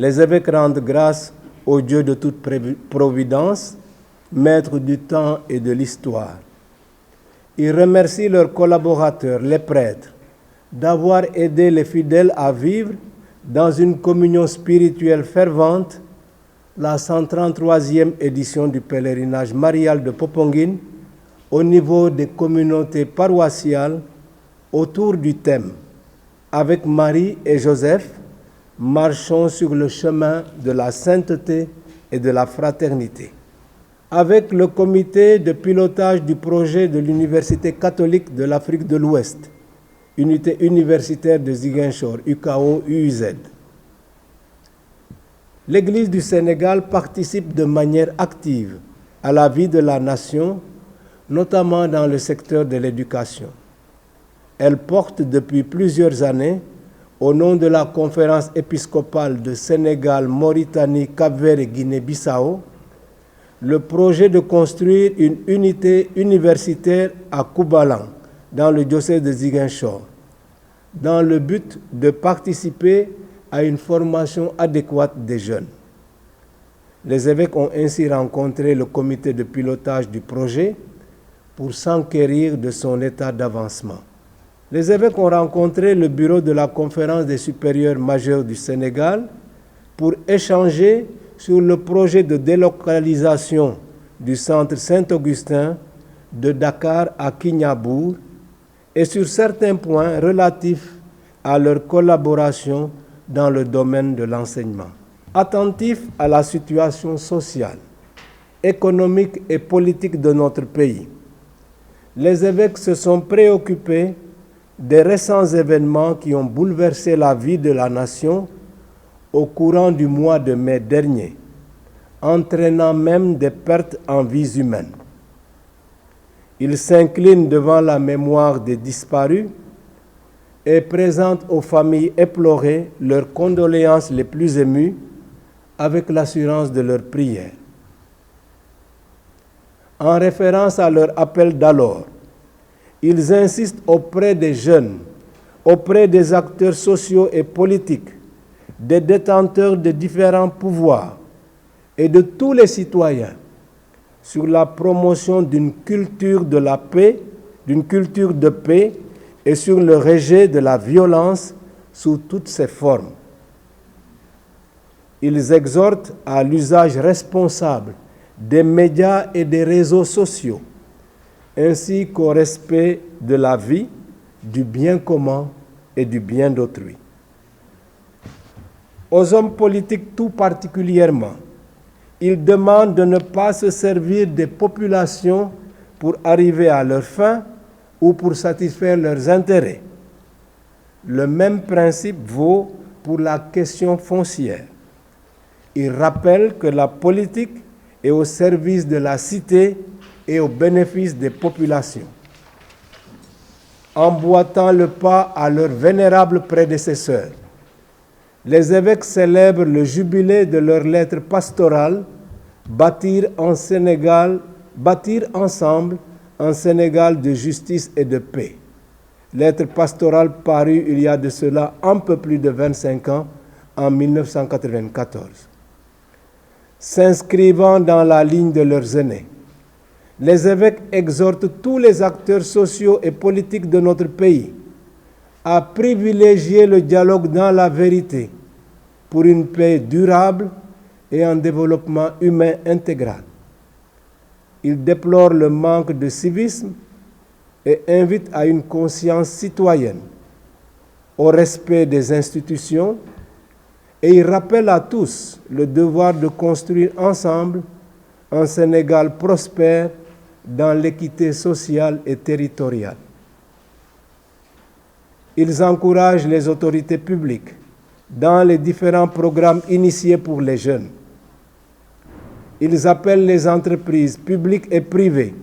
Les évêques rendent grâce au Dieu de toute providence, maître du temps et de l'histoire. Ils remercient leurs collaborateurs, les prêtres, d'avoir aidé les fidèles à vivre dans une communion spirituelle fervente la 133e édition du pèlerinage marial de Popenguine au niveau des communautés paroissiales autour du thème « Avec Marie et Joseph, marchons sur le chemin de la sainteté et de la fraternité ». Avec le comité de pilotage du projet de l'Université catholique de l'Afrique de l'Ouest, unité universitaire de Ziguinchor, UKO-UUZ. L'Église du Sénégal participe de manière active à la vie de la nation, notamment dans le secteur de l'éducation. Elle porte depuis plusieurs années, au nom de la conférence épiscopale de Sénégal, Mauritanie, Cap-Vert et Guinée-Bissau, le projet de construire une unité universitaire à Koubalan, dans le diocèse de Ziguinchor, dans le but de participer à une formation adéquate des jeunes. Les évêques ont ainsi rencontré le comité de pilotage du projet pour s'enquérir de son état d'avancement. Les évêques ont rencontré le bureau de la conférence des supérieurs majeurs du Sénégal pour échanger sur le projet de délocalisation du centre Saint-Augustin de Dakar à Kignabur et sur certains points relatifs à leur collaboration dans le domaine de l'enseignement. Attentifs à la situation sociale, économique et politique de notre pays, les évêques se sont préoccupés des récents événements qui ont bouleversé la vie de la nation au courant du mois de mai dernier, entraînant même des pertes en vies humaines. Ils s'inclinent devant la mémoire des disparus et présentent aux familles éplorées leurs condoléances les plus émues avec l'assurance de leurs prières. En référence à leur appel d'alors, ils insistent auprès des jeunes, auprès des acteurs sociaux et politiques, des détenteurs de différents pouvoirs et de tous les citoyens sur la promotion d'une culture de la paix, d'une culture de paix et sur le rejet de la violence sous toutes ses formes. Ils exhortent à l'usage responsable des médias et des réseaux sociaux, ainsi qu'au respect de la vie, du bien commun et du bien d'autrui. Aux hommes politiques tout particulièrement, ils demandent de ne pas se servir des populations pour arriver à leurs fins ou pour satisfaire leurs intérêts. Le même principe vaut pour la question foncière. Ils rappellent que la politique est au service de la cité et au bénéfice des populations. Emboîtant le pas à leurs vénérables prédécesseurs, les évêques célèbrent le jubilé de leur lettre pastorale Bâtir ensemble un Sénégal de justice et de paix. Lettre pastorale parue il y a de cela un peu plus de 25 ans, en 1994. S'inscrivant dans la ligne de leurs aînés, les évêques exhortent tous les acteurs sociaux et politiques de notre pays à privilégier le dialogue dans la vérité pour une paix durable et un développement humain intégral. Ils déplorent le manque de civisme et invitent à une conscience citoyenne, au respect des institutions, et ils rappellent à tous le devoir de construire ensemble un Sénégal prospère dans l'équité sociale et territoriale. Ils encouragent les autorités publiques dans les différents programmes initiés pour les jeunes. Ils appellent les entreprises publiques et privées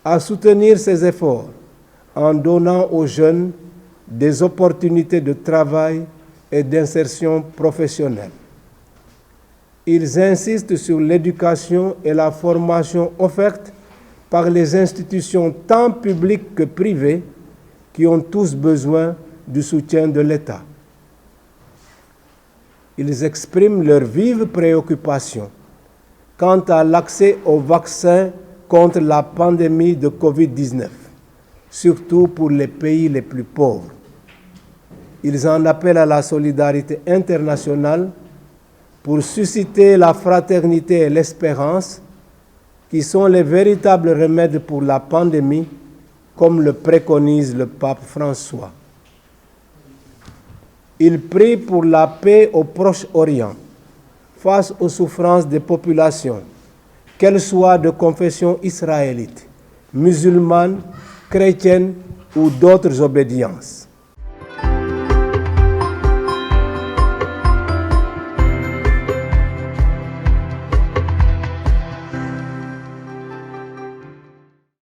à soutenir ces efforts en donnant aux jeunes des opportunités de travail et d'insertion professionnelle. Ils insistent sur l'éducation et la formation offertes par les institutions tant publiques que privées qui ont tous besoin du soutien de l'État. Ils expriment leur vive préoccupation quant à l'accès aux vaccins contre la pandémie de Covid-19, surtout pour les pays les plus pauvres. Ils en appellent à la solidarité internationale pour susciter la fraternité et l'espérance qui sont les véritables remèdes pour la pandémie, comme le préconise le pape François. Ils prient pour la paix au Proche-Orient, face aux souffrances des populations, qu'elles soient de confession israélite, musulmane, chrétienne ou d'autres obédiences.